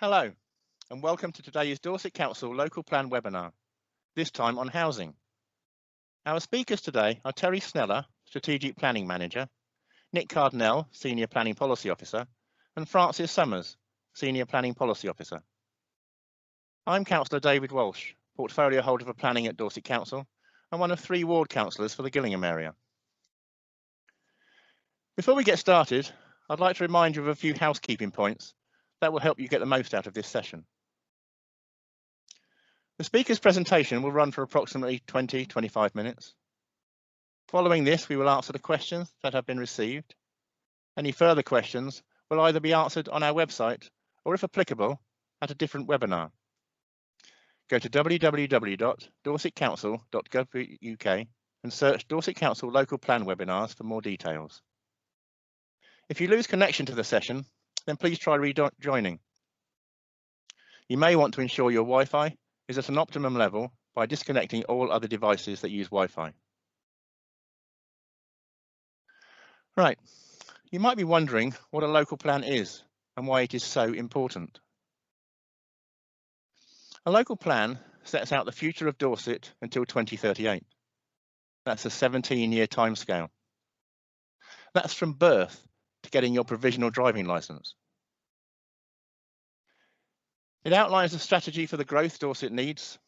Hello, and welcome to today's Dorset Council Local Plan webinar, this time on housing. Our speakers today are Terry Sneller, Strategic Planning Manager, Nick Cardinell, Senior Planning Policy Officer, and Francis Summers, Senior Planning Policy Officer. I'm Councillor David Walsh, Portfolio Holder for Planning at Dorset Council, and one of 3 ward councillors for the Gillingham area. Before we get started, I'd like to remind you of a few housekeeping points that will help you get the most out of this session. The speaker's presentation will run for approximately 20-25 minutes. Following this, we will answer the questions that have been received. Any further questions will either be answered on our website or, if applicable, at a different webinar. Go to www.dorsetcouncil.gov.uk and search Dorset Council Local Plan webinars for more details. If you lose connection to the session, then please try rejoining. You may want to ensure your Wi-Fi is at an optimum level by disconnecting all other devices that use Wi-Fi. Right, you might be wondering what a local plan is and why it is so important. A local plan sets out the future of Dorset until 2038. That's a 17-year timescale. That's from birth to getting your provisional driving licence. It outlines a strategy for the growth Dorset needs,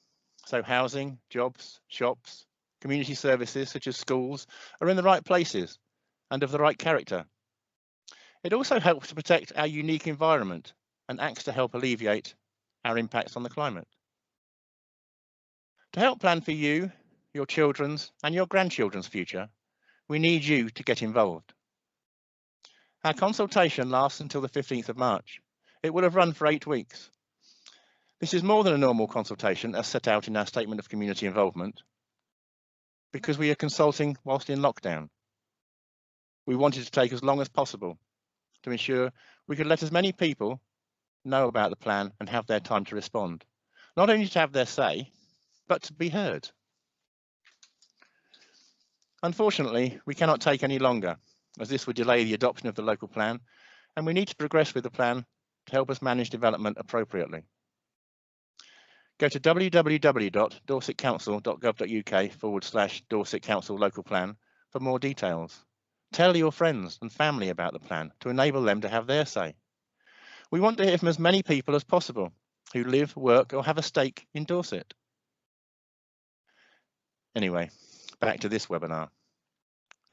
so housing, jobs, shops, community services such as schools are in the right places and of the right character. It also helps to protect our unique environment and acts to help alleviate our impacts on the climate. To help plan for you, your children's and your grandchildren's future, we need you to get involved. Our consultation lasts until the 15th of March. It will have run for 8 weeks. This is more than a normal consultation as set out in our Statement of Community Involvement, because we are consulting whilst in lockdown. We wanted to take as long as possible to ensure we could let as many people know about the plan and have their time to respond, not only to have their say, but to be heard. Unfortunately, we cannot take any longer, as this would delay the adoption of the local plan, and we need to progress with the plan to help us manage development appropriately. Go to www.dorsetcouncil.gov.uk/Dorset Council Local Plan for more details. Tell your friends and family about the plan to enable them to have their say. We want to hear from as many people as possible who live, work or have a stake in Dorset. Anyway, back to this webinar.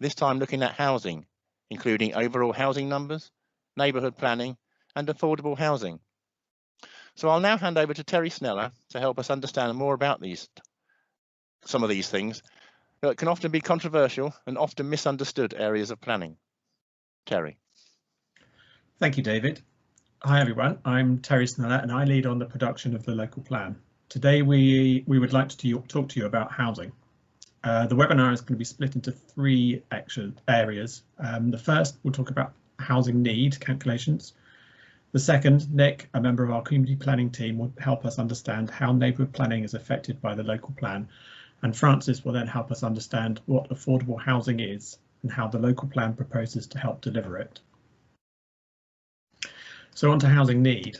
This time looking at housing, including overall housing numbers, neighbourhood planning and affordable housing. So I'll now hand over to Terry Sneller to help us understand more about some of these things that can often be controversial and often misunderstood areas of planning. Terry. Thank you, David. Hi everyone, I'm Terry Sneller and I lead on the production of the local plan. Today we would like to talk to you about housing. The webinar is going to be split into 3 areas. The first, we'll talk about housing need calculations. The second, Nick, a member of our community planning team, will help us understand how neighbourhood planning is affected by the local plan. And Francis will then help us understand what affordable housing is and how the local plan proposes to help deliver it. So on to housing need.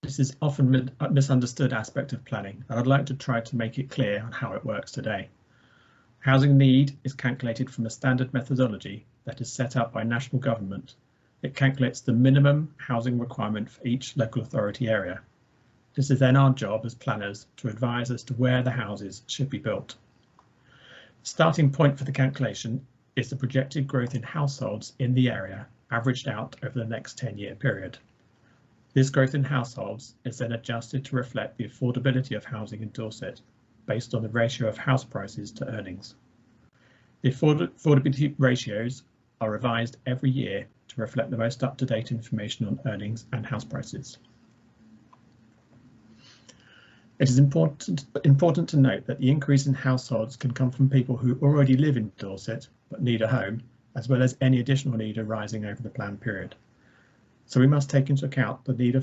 This is often a misunderstood aspect of planning, and I'd like to try to make it clear on how it works today. Housing need is calculated from a standard methodology that is set up by national government. It calculates the minimum housing requirement for each local authority area. This is then our job as planners to advise as to where the houses should be built. The starting point for the calculation is the projected growth in households in the area, averaged out over the next 10-year period. This growth in households is then adjusted to reflect the affordability of housing in Dorset, based on the ratio of house prices to earnings. The affordability ratios are revised every year to reflect the most up-to-date information on earnings and house prices. It is important to note that the increase in households can come from people who already live in Dorset but need a home, as well as any additional need arising over the planned period. So we must take into account the need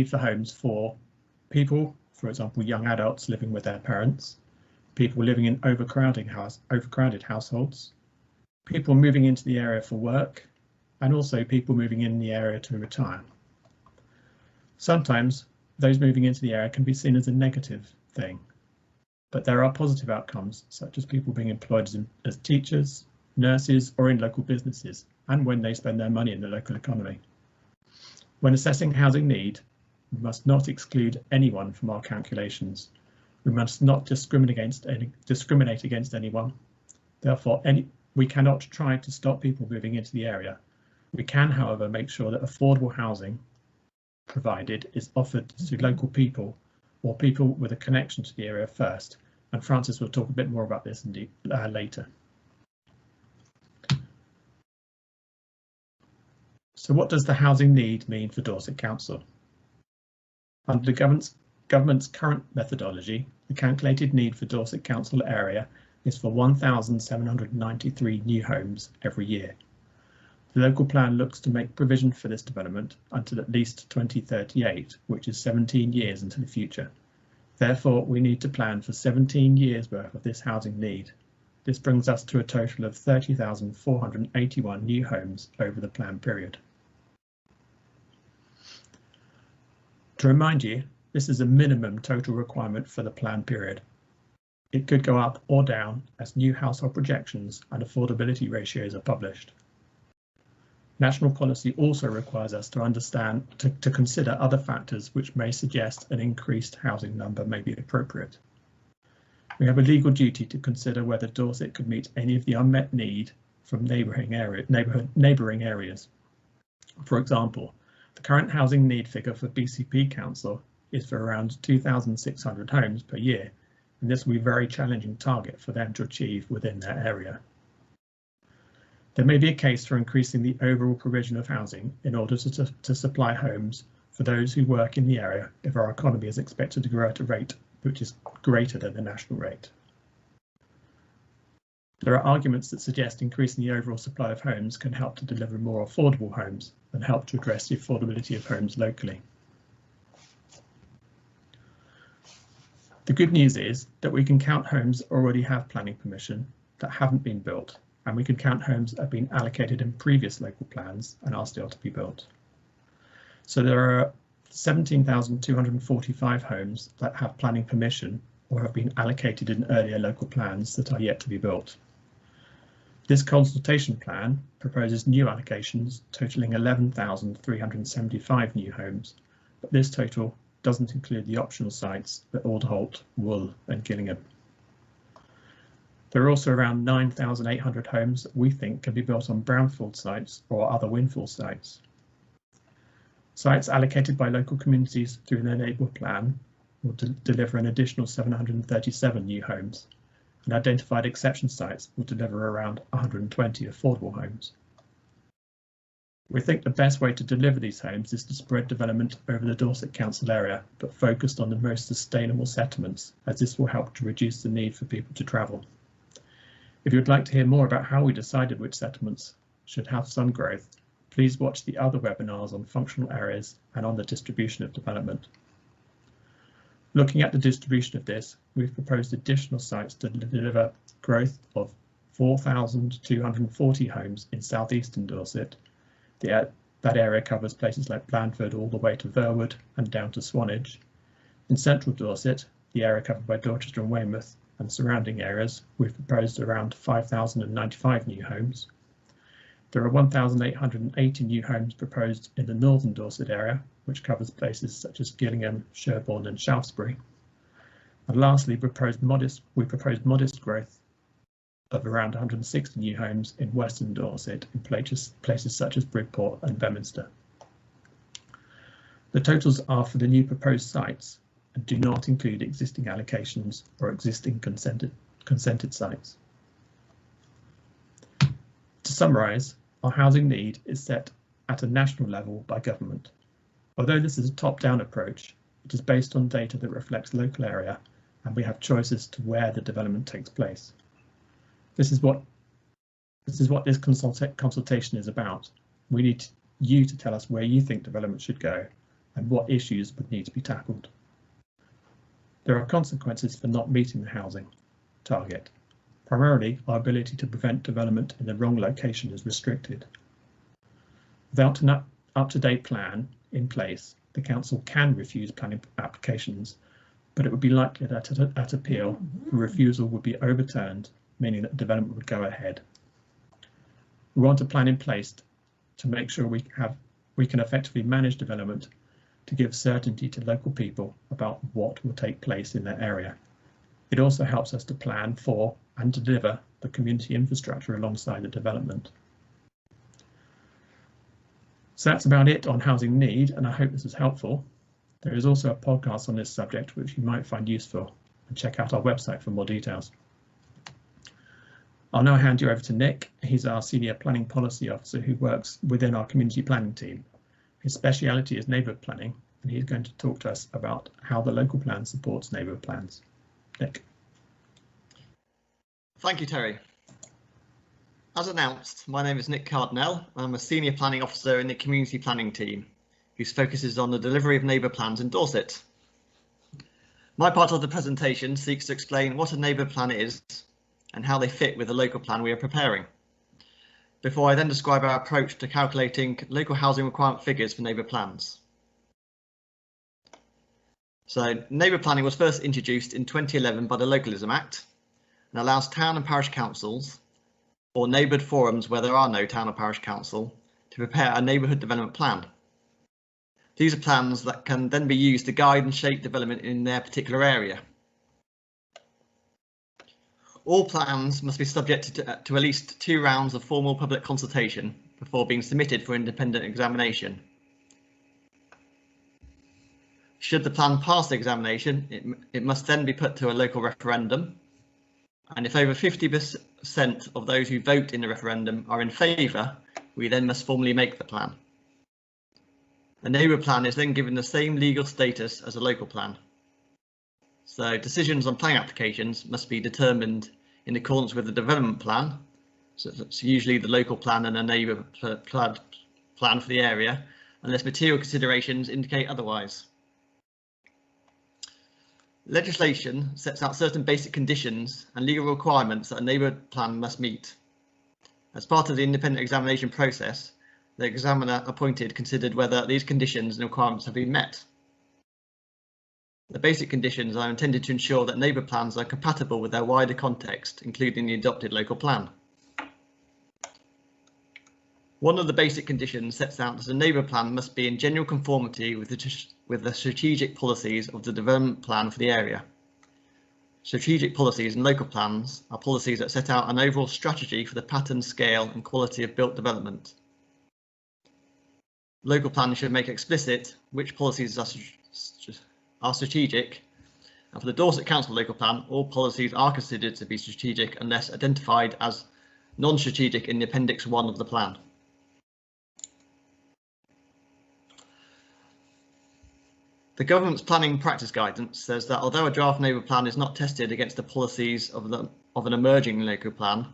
for homes for people, for example, young adults living with their parents, people living in overcrowded households, people moving into the area for work, and also people moving in the area to retire. Sometimes those moving into the area can be seen as a negative thing, but there are positive outcomes, such as people being employed as teachers, nurses, or in local businesses, and when they spend their money in the local economy. When assessing housing need, we must not exclude anyone from our calculations. We must not discriminate against anyone. Therefore, we cannot try to stop people moving into the area. We can, however, make sure that affordable housing provided is offered to local people or people with a connection to the area first. And Francis will talk a bit more about this indeed later. So what does the housing need mean for Dorset Council? Under the government's current methodology, the calculated need for Dorset Council area is for 1,793 new homes every year. The local plan looks to make provision for this development until at least 2038, which is 17 years into the future. Therefore, we need to plan for 17 years worth of this housing need. This brings us to a total of 30,481 new homes over the plan period. To remind you, this is a minimum total requirement for the plan period. It could go up or down as new household projections and affordability ratios are published. National policy also requires us to consider other factors which may suggest an increased housing number may be appropriate. We have a legal duty to consider whether Dorset could meet any of the unmet need from neighbouring areas. For example, the current housing need figure for BCP Council is for around 2,600 homes per year, and this will be a very challenging target for them to achieve within their area. There may be a case for increasing the overall provision of housing in order to supply homes for those who work in the area if our economy is expected to grow at a rate which is greater than the national rate. There are arguments that suggest increasing the overall supply of homes can help to deliver more affordable homes and help to address the affordability of homes locally. The good news is that we can count homes that already have planning permission that haven't been built, and we can count homes that have been allocated in previous local plans and are still to be built. So there are 17,245 homes that have planning permission or have been allocated in earlier local plans that are yet to be built. This consultation plan proposes new allocations totaling 11,375 new homes, but this total doesn't include the optional sites at Alderholt, Wool and Gillingham. There are also around 9,800 homes that we think can be built on brownfield sites or other windfall sites. Sites allocated by local communities through their neighbourhood plan will deliver an additional 737 new homes, and identified exception sites will deliver around 120 affordable homes. We think the best way to deliver these homes is to spread development over the Dorset Council area, but focused on the most sustainable settlements, as this will help to reduce the need for people to travel. If you would like to hear more about how we decided which settlements should have some growth, please watch the other webinars on functional areas and on the distribution of development. Looking at the distribution of this, we've proposed additional sites to deliver growth of 4,240 homes in southeastern Dorset. That area covers places like Blandford all the way to Verwood and down to Swanage. In central Dorset, the area covered by Dorchester and Weymouth and surrounding areas, we've proposed around 5,095 new homes. There are 1,880 new homes proposed in the northern Dorset area, which covers places such as Gillingham, Sherborne and Shaftesbury. And lastly, we proposed modest growth of around 160 new homes in western Dorset in places such as Bridport and Beminster. The totals are for the new proposed sites and do not include existing allocations or existing consented sites. To summarise, our housing need is set at a national level by government. Although this is a top-down approach, it is based on data that reflects local area, and we have choices to where the development takes place. This is what this consultation is about. We need you to tell us where you think development should go and what issues would need to be tackled. There are consequences for not meeting the housing target. Primarily, our ability to prevent development in the wrong location is restricted. Without an up-to-date plan in place, the council can refuse planning applications, but it would be likely that at appeal, the refusal would be overturned, meaning that development would go ahead. We want a plan in place to make sure we can effectively manage development, to give certainty to local people about what will take place in their area. It also helps us to plan for and deliver the community infrastructure alongside the development. So that's about it on housing need, and I hope this is helpful. There is also a podcast on this subject which you might find useful, and check out our website for more details. I'll now hand you over to Nick. He's our Senior Planning Policy Officer who works within our community planning team. His speciality is neighbourhood planning, and he's going to talk to us about how the local plan supports neighbourhood plans. Nick. Thank you, Terry. As announced, my name is Nick Cardinell. I'm a Senior Planning Officer in the community planning team, whose focus is on the delivery of neighbour plans in Dorset. My part of the presentation seeks to explain what a neighbour plan is and how they fit with the local plan we are preparing, before I then describe our approach to calculating local housing requirement figures for neighbour plans. So, neighbour planning was first introduced in 2011 by the Localism Act and allows town and parish councils, or neighbourhood forums where there are no town or parish council, to prepare a neighbourhood development plan. These are plans that can then be used to guide and shape development in their particular area. All plans must be subject to at least 2 rounds of formal public consultation before being submitted for independent examination. Should the plan pass the examination, it must then be put to a local referendum, and if over 50% of those who vote in the referendum are in favour, we then must formally make the plan. A neighbour plan is then given the same legal status as a local plan. So decisions on planning applications must be determined in accordance with the development plan. So it's usually the local plan and a neighbour plan for the area, unless material considerations indicate otherwise. Legislation sets out certain basic conditions and legal requirements that a neighbourhood plan must meet. As part of the independent examination process, the examiner appointed considered whether these conditions and requirements have been met. The basic conditions are intended to ensure that neighbour plans are compatible with their wider context, including the adopted local plan. One of the basic conditions sets out that a neighbour plan must be in general conformity with the strategic policies of the development plan for the area. Strategic policies and local plans are policies that set out an overall strategy for the pattern, scale and quality of built development. Local plans should make explicit which policies are strategic, and for the Dorset Council local plan, all policies are considered to be strategic unless identified as non-strategic in the Appendix 1 of the plan. The government's planning practice guidance says that although a draft neighbour plan is not tested against the policies of an emerging local plan,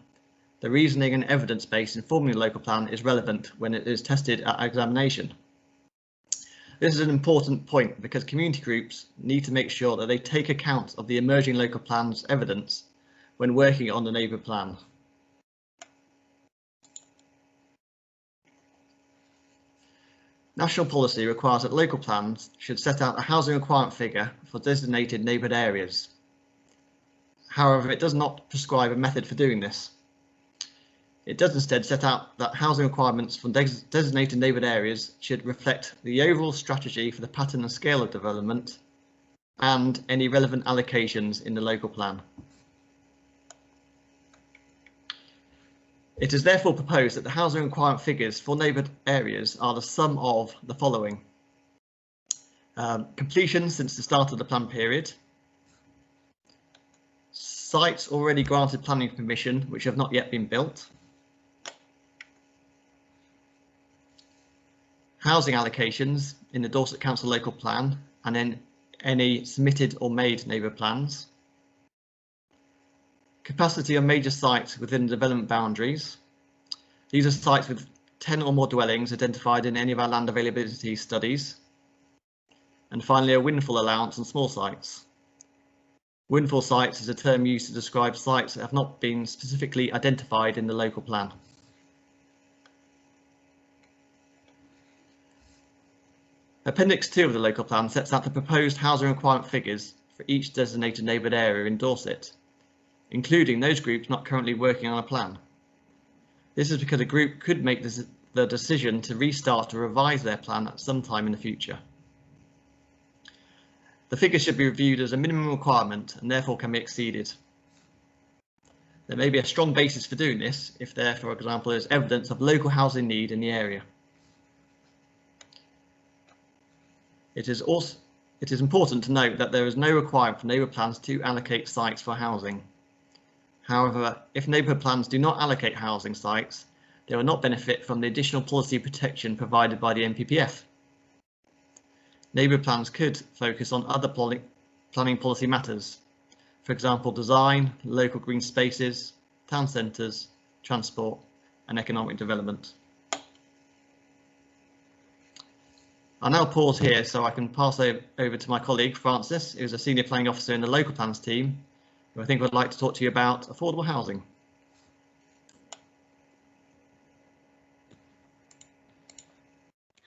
the reasoning and evidence base informing the local plan is relevant when it is tested at examination. This is an important point because community groups need to make sure that they take account of the emerging local plan's evidence when working on the neighbour plan. National policy requires that local plans should set out a housing requirement figure for designated neighbourhood areas. However, it does not prescribe a method for doing this. It does instead set out that housing requirements for designated neighbourhood areas should reflect the overall strategy for the pattern and scale of development and any relevant allocations in the local plan. It is therefore proposed that the housing requirement figures for neighbourhood areas are the sum of the following: completion since the start of the plan period, sites already granted planning permission which have not yet been built, housing allocations in the Dorset Council local plan and in any submitted or made neighbour plans, capacity on major sites within development boundaries. These are sites with 10 or more dwellings identified in any of our land availability studies. And finally, a windfall allowance on small sites. Windfall sites is a term used to describe sites that have not been specifically identified in the local plan. Appendix 2 of the local plan sets out the proposed housing requirement figures for each designated neighbourhood area in Dorset, including those groups not currently working on a plan. This is because a group could make the decision to restart or revise their plan at some time in the future. The figures should be reviewed as a minimum requirement and therefore can be exceeded. There may be a strong basis for doing this if there, for example, is evidence of local housing need in the area. It is important to note that there is no requirement for neighbourhood plans to allocate sites for housing. However, if neighbourhood plans do not allocate housing sites, they will not benefit from the additional policy protection provided by the NPPF. Neighbourhood plans could focus on other planning policy matters, for example, design, local green spaces, town centres, transport and economic development. I'll now pause here so I can pass over to my colleague Francis, who's a Senior Planning Officer in the Local Plans team, who I think would like to talk to you about affordable housing.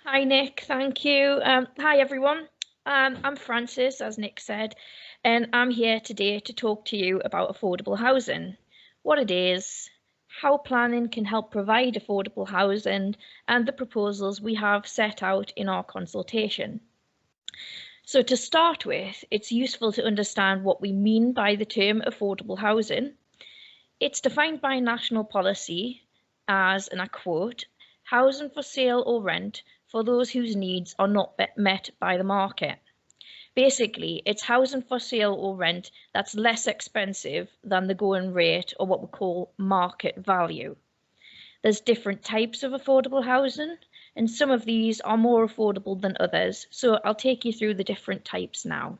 Hi Nick, thank you. Hi everyone, I'm Francis, as Nick said, and I'm here today to talk to you about affordable housing, what it is, how planning can help provide affordable housing, and the proposals we have set out in our consultation. So to start with, it's useful to understand what we mean by the term affordable housing. It's defined by national policy as, and I quote, housing for sale or rent for those whose needs are not met by the market. Basically, it's housing for sale or rent that's less expensive than the going rate, or what we call market value. There's different types of affordable housing, and some of these are more affordable than others, so I'll take you through the different types now.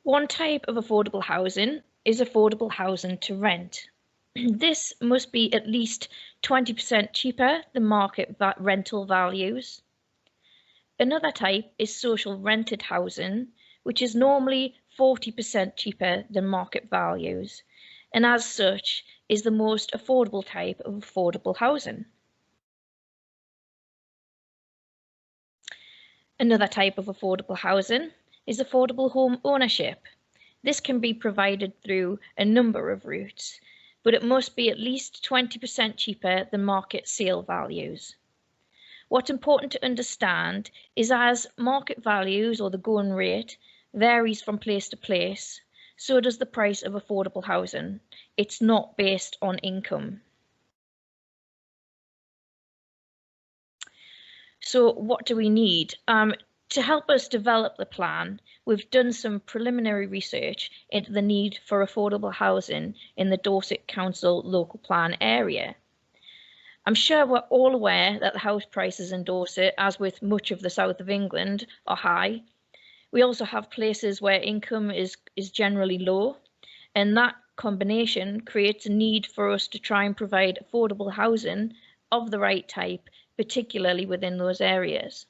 One type of affordable housing is affordable housing to rent. This must be at least 20% cheaper than market rental values. Another type is social rented housing, which is normally 40% cheaper than market values, and as such is the most affordable type of affordable housing. Another type of affordable housing is affordable home ownership. This can be provided through a number of routes, but it must be at least 20% cheaper than market sale values. What's important to understand is as market values, or the going rate, varies from place to place, so does the price of affordable housing. It's not based on income. So what do we need? To help us develop the plan, we've done some preliminary research into the need for affordable housing in the Dorset Council local plan area. I'm sure we're all aware that the house prices in Dorset, as with much of the south of England, are high. We also have places where income is generally low, and that combination creates a need for us to try and provide affordable housing of the right type, particularly within those areas.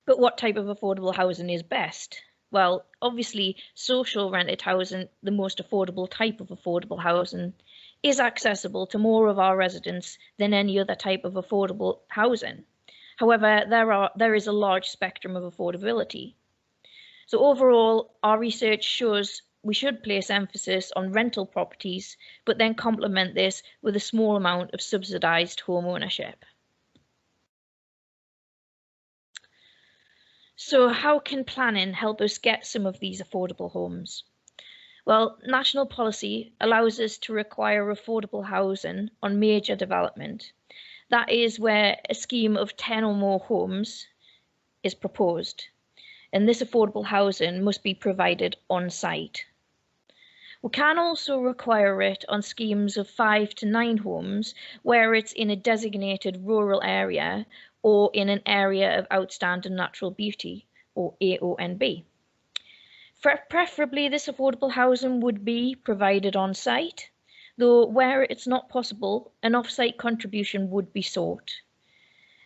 But what type of affordable housing is best? Well, obviously, social rented housing, the most affordable type of affordable housing, is accessible to more of our residents than any other type of affordable housing. However, there is a large spectrum of affordability. So overall, our research shows we should place emphasis on rental properties, but then complement this with a small amount of subsidised home ownership. So how can planning help us get some of these affordable homes? Well, national policy allows us to require affordable housing on major development. That is where a scheme of 10 or more homes is proposed, and this affordable housing must be provided on site. We can also require it on schemes of 5 to 9 homes where it's in a designated rural area or in an area of outstanding natural beauty, or AONB. Preferably, this affordable housing would be provided on site, though where it's not possible, an off-site contribution would be sought.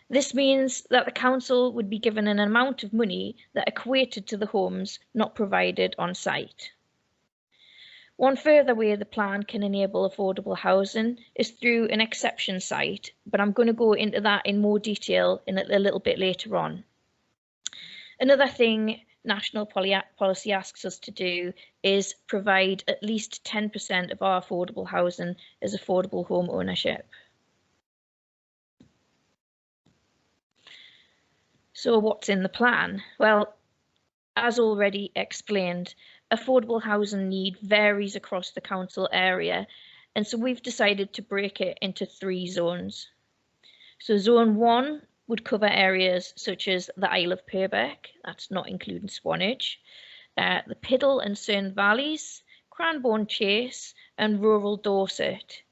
This means that the council would be given an amount of money that equated to the homes not provided on site. One further way the plan can enable affordable housing is through an exception site, but I'm going to go into that in more detail in a little bit later on. Another thing national policy asks us to do is provide at least 10% of our affordable housing as affordable home ownership. So what's in the plan? Well, as already explained, affordable housing need varies across the council area, and so we've decided to break it into 3 zones. So zone 1 would cover areas such as the Isle of Purbeck, that's not including Swanage, the Piddle and Cerne Valleys, Cranbourne Chase and rural Dorset.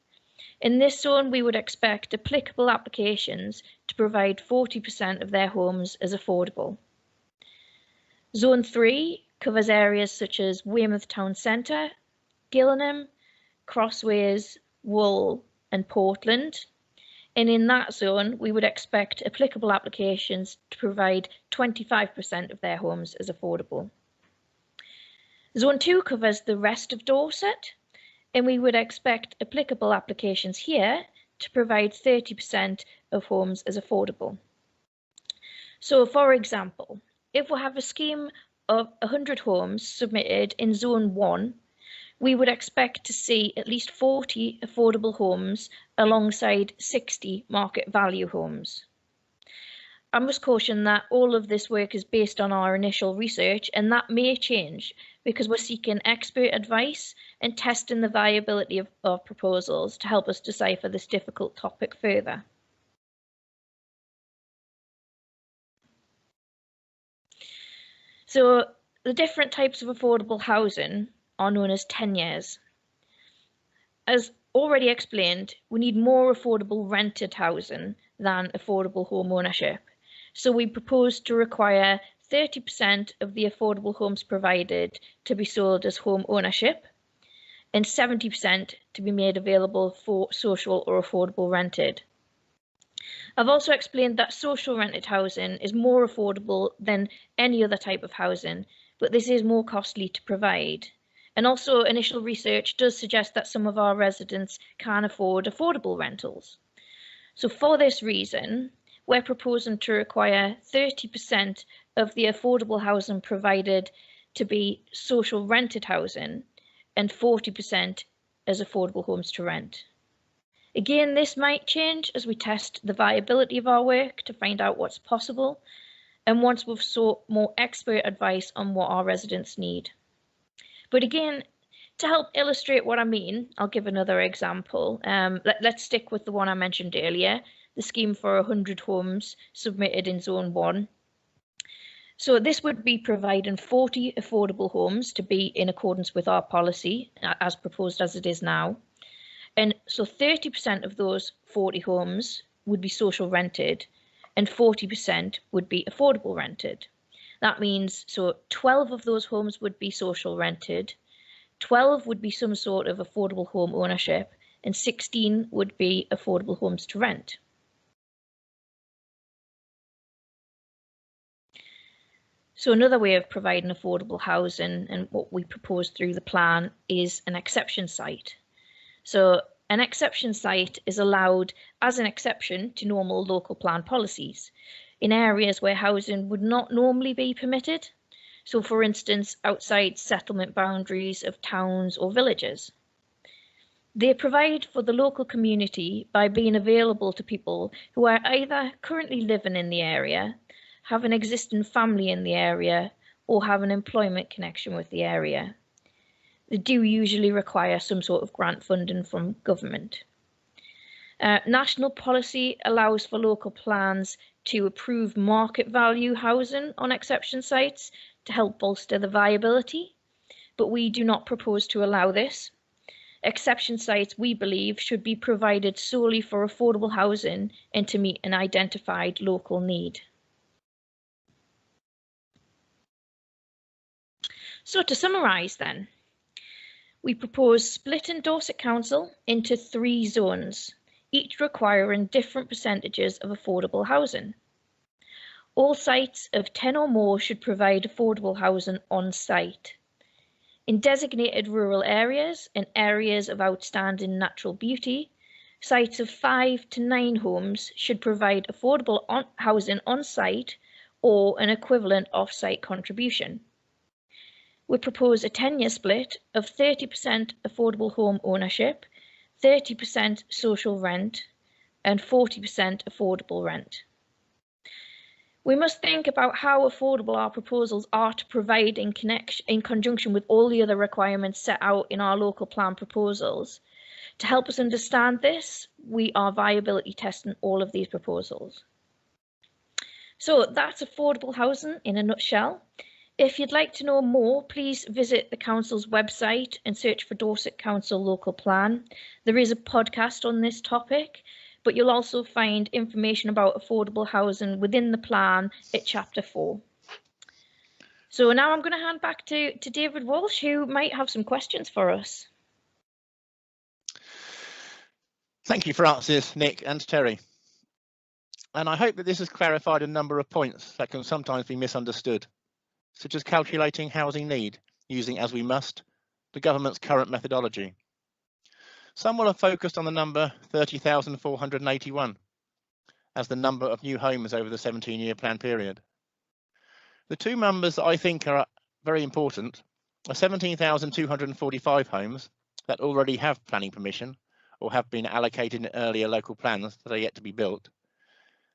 In this zone, we would expect applicable applications to provide 40% of their homes as affordable. Zone 3 covers areas such as Weymouth Town Centre, Gillingham, Crossways, Wool and Portland. And in that zone, we would expect applicable applications to provide 25% of their homes as affordable. Zone 2 covers the rest of Dorset, and we would expect applicable applications here to provide 30% of homes as affordable. So, for example, if we have a scheme of 100 homes submitted in Zone 1, we would expect to see at least 40 affordable homes alongside 60 market value homes. I must caution that all of this work is based on our initial research, and that may change because we're seeking expert advice and testing the viability of proposals to help us decipher this difficult topic further. So the different types of affordable housing are known as tenures. As already explained, we need more affordable rented housing than affordable home ownership. So we propose to require 30% of the affordable homes provided to be sold as home ownership and 70% to be made available for social or affordable rented. I've also explained that social rented housing is more affordable than any other type of housing, but this is more costly to provide. And also initial research does suggest that some of our residents can't afford affordable rentals. So for this reason, we're proposing to require 30% of the affordable housing provided to be social rented housing and 40% as affordable homes to rent. Again, this might change as we test the viability of our work to find out what's possible and once we've sought more expert advice on what our residents need. But again, to help illustrate what I mean, I'll give another example. Let's stick with the one I mentioned earlier, the scheme for 100 homes submitted in Zone 1. So this would be providing 40 affordable homes to be in accordance with our policy, as proposed as it is now. And so 30% of those 40 homes would be social rented and 40% would be affordable rented. That means, so 12 of those homes would be social rented, 12 would be some sort of affordable home ownership, and 16 would be affordable homes to rent. So another way of providing affordable housing and what we propose through the plan is an exception site. So an exception site is allowed as an exception to normal local plan policies in areas where housing would not normally be permitted. So for instance, outside settlement boundaries of towns or villages. They provide for the local community by being available to people who are either currently living in the area, have an existing family in the area, or have an employment connection with the area. They do usually require some sort of grant funding from government. National policy allows for local plans to approve market value housing on exception sites to help bolster the viability, but we do not propose to allow this. Exception sites, we believe, should be provided solely for affordable housing and to meet an identified local need. So to summarise then, we propose splitting Dorset Council into 3 zones, each requiring different percentages of affordable housing. All sites of 10 or more should provide affordable housing on site. In designated rural areas and areas of outstanding natural beauty, sites of 5 to 9 homes should provide affordable housing on site or an equivalent off-site contribution. We propose a 10-year split of 30% affordable home ownership, 30% social rent, and 40% affordable rent. We must think about how affordable our proposals are to provide in conjunction with all the other requirements set out in our local plan proposals. To help us understand this, we are viability testing all of these proposals. So that's affordable housing in a nutshell. If you'd like to know more, please visit the Council's website and search for Dorset Council Local Plan. There is a podcast on this topic, but you'll also find information about affordable housing within the plan at Chapter 4. So now I'm going to hand back to David Walsh, who might have some questions for us. Thank you for answers, Nick and Terry. And I hope that this has clarified a number of points that can sometimes be misunderstood, such as calculating housing need using, as we must, the government's current methodology. Some will have focused on the number 30,481 as the number of new homes over the 17-year plan period. The two numbers that I think are very important are 17,245 homes that already have planning permission or have been allocated in earlier local plans that are yet to be built,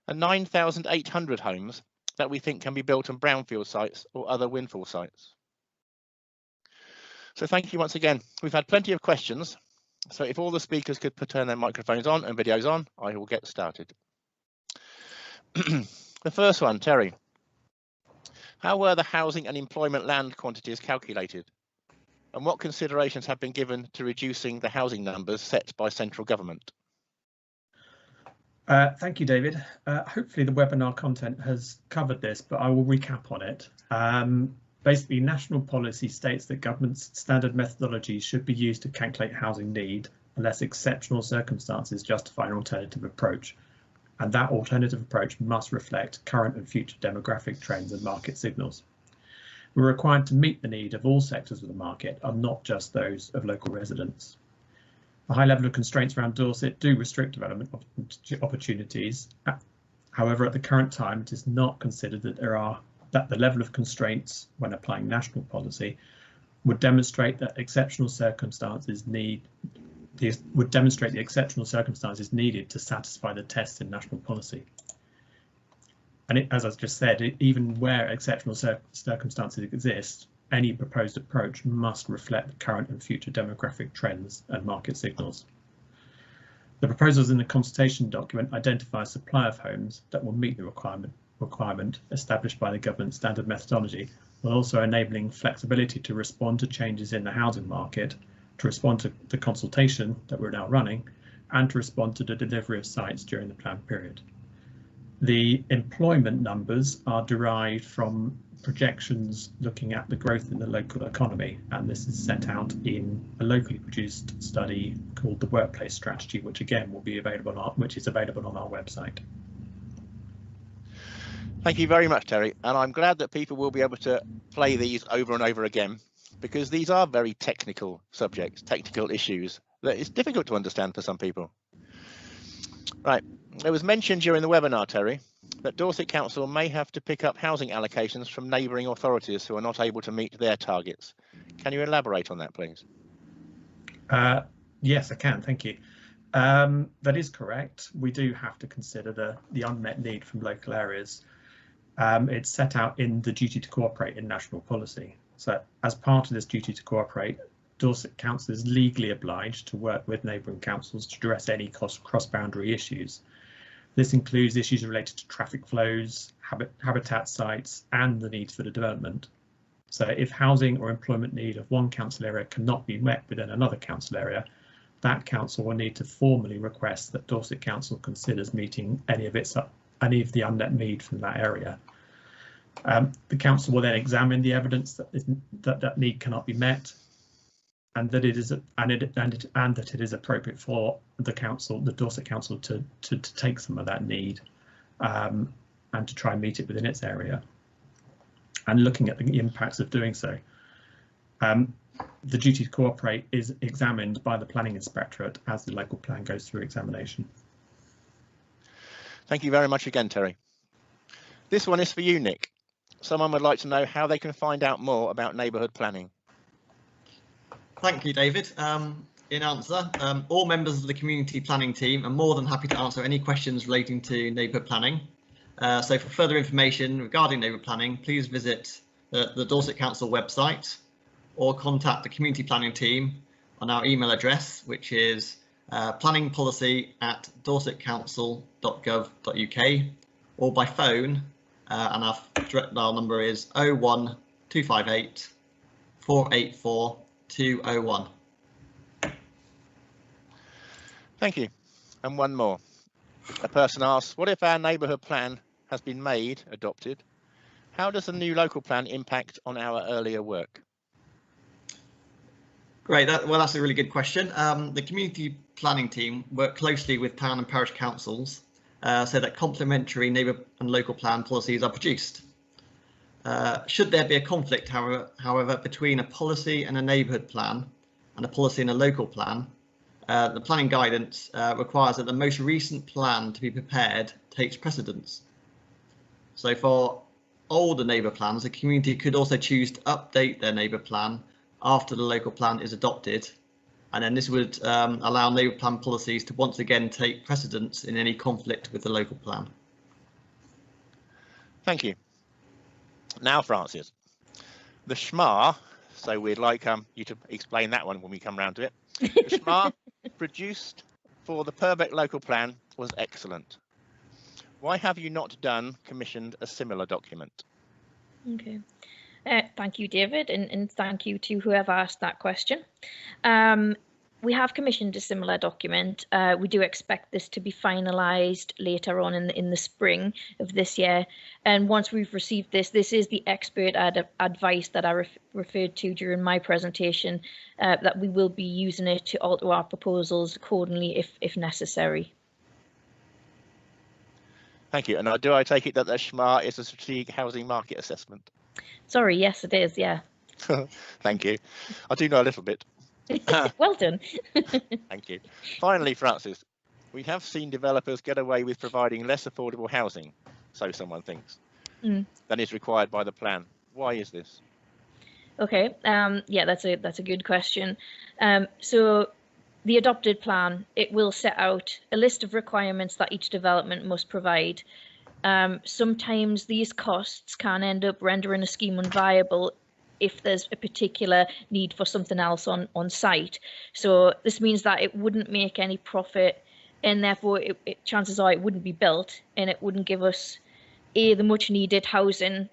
and 9,800 homes that we think can be built on brownfield sites or other windfall sites. So thank you once again. We've had plenty of questions. So if all the speakers could turn their microphones on and videos on, I will get started. The first one, Terry. How were the housing and employment land quantities calculated? And what considerations have been given to reducing the housing numbers set by central government? Thank you, David. Hopefully the webinar content has covered this, but I will recap on it. Basically, national policy states that government's standard methodologies should be used to calculate housing need unless exceptional circumstances justify an alternative approach. And that alternative approach must reflect current and future demographic trends and market signals. We're required to meet the need of all sectors of the market and not just those of local residents. A high level of constraints around Dorset do restrict development opportunities. However, at the current time, it is not considered that the level of constraints when applying national policy would demonstrate that exceptional circumstances needed to satisfy the tests in national policy. And as I've just said, even where exceptional circumstances exist, any proposed approach must reflect the current and future demographic trends and market signals. The proposals in the consultation document identify a supply of homes that will meet the requirement established by the government standard methodology, while also enabling flexibility to respond to changes in the housing market, to respond to the consultation that we're now running, and to respond to the delivery of sites during the plan period. The employment numbers are derived from projections looking at the growth in the local economy, and this is set out in a locally produced study called the Workplace Strategy, which again will be available which is available on our website. Thank you very much, Terry, and I'm glad that people will be able to play these over and over again, because these are very technical subjects, technical issues that is difficult to understand for some people. Right, it was mentioned during the webinar, Terry, that Dorset Council may have to pick up housing allocations from neighbouring authorities who are not able to meet their targets. Can you elaborate on that, please? Yes, I can, thank you. That is correct. We do have to consider the unmet need from local areas. It's set out in the duty to cooperate in national policy. So as part of this duty to cooperate, Dorset Council is legally obliged to work with neighbouring councils to address any cross-boundary issues. This includes issues related to traffic flows, habitat sites, and the needs for the development. So if housing or employment need of one council area cannot be met within another council area, that council will need to formally request that Dorset Council considers meeting any of the unmet need from that area. The council will then examine the evidence that need cannot be met, and that it is appropriate for the Dorset Council to take some of that need and to try and meet it within its area. And looking at the impacts of doing so, the duty to cooperate is examined by the planning inspectorate as the local plan goes through examination. Thank you very much again, Terry. This one is for you, Nick. Someone would like to know how they can find out more about neighbourhood planning. Thank you, David. In answer, all members of the community planning team are more than happy to answer any questions relating to neighbourhood planning. So for further information regarding neighbourhood planning, please visit the Dorset Council website or contact the community planning team on our email address, which is planningpolicy@dorsetcouncil.gov.uk, or by phone, and our direct dial number is 01258 484 201. Thank you. And one more. A person asks, what if our neighbourhood plan has been adopted? How does the new local plan impact on our earlier work? Great, well, that's a really good question. The community planning team work closely with town and parish councils so that complementary neighbour and local plan policies are produced. Should there be a conflict, however, between a policy and a neighbourhood plan and a policy and a local plan, the planning guidance requires that the most recent plan to be prepared takes precedence. So for older neighbour plans, the community could also choose to update their neighbour plan after the local plan is adopted, and then this would allow neighbour plan policies to once again take precedence in any conflict with the local plan. Thank you. Now, Francis, the SHMA, so we'd like you to explain that one when we come round to it. The SHMA produced for the Purbeck local plan was excellent. Why have you not commissioned a similar document? Okay. Thank you, David, and thank you to whoever asked that question. We have commissioned a similar document. We do expect this to be finalised later on in the spring of this year. And once we've received this is the expert advice that I referred to during my presentation, that we will be using it to alter our proposals accordingly if necessary. Thank you. And do I take it that the SHMA is a strategic housing market assessment? Sorry, yes, it is, yeah. Thank you. I do know a little bit. Well done. Thank you. Finally, Francis, we have seen developers get away with providing less affordable housing, so someone thinks, than is required by the plan. Why is this? Okay, yeah, that's a good question. So the adopted plan, it will set out a list of requirements that each development must provide. Sometimes these costs can end up rendering a scheme unviable if there's a particular need for something else on site. So this means that it wouldn't make any profit, and therefore chances are it wouldn't be built, and it wouldn't give us the much needed housing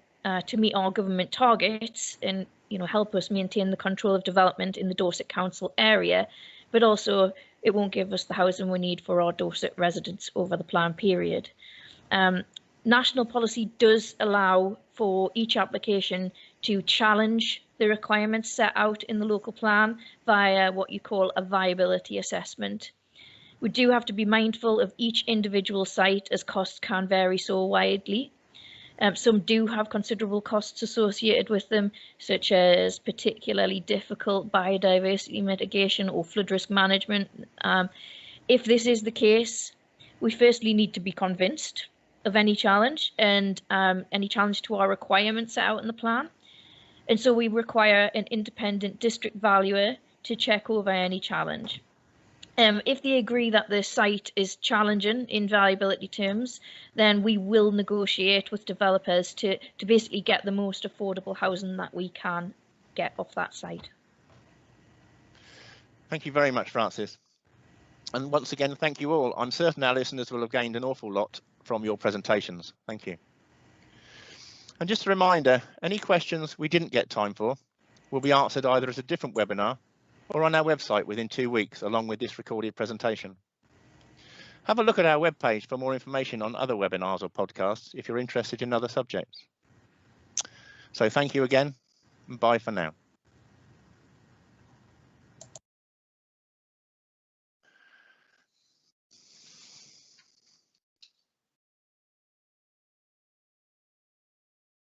to meet our government targets and help us maintain the control of development in the Dorset Council area, but also it won't give us the housing we need for our Dorset residents over the plan period. National policy does allow for each application to challenge the requirements set out in the local plan via what you call a viability assessment. We do have to be mindful of each individual site, as costs can vary so widely. Some do have considerable costs associated with them, such as particularly difficult biodiversity mitigation or flood risk management. If this is the case, we firstly need to be convinced of any challenge and any challenge to our requirements set out in the plan. And so we require an independent district valuer to check over any challenge. If they agree that the site is challenging in viability terms, then we will negotiate with developers to basically get the most affordable housing that we can get off that site. Thank you very much, Francis. And once again, thank you all. I'm certain our listeners will have gained an awful lot from your presentations. Thank you. And just a reminder, any questions we didn't get time for will be answered either as a different webinar or on our website within 2 weeks, along with this recorded presentation. Have a look at our webpage for more information on other webinars or podcasts if you're interested in other subjects. So thank you again, and bye for now.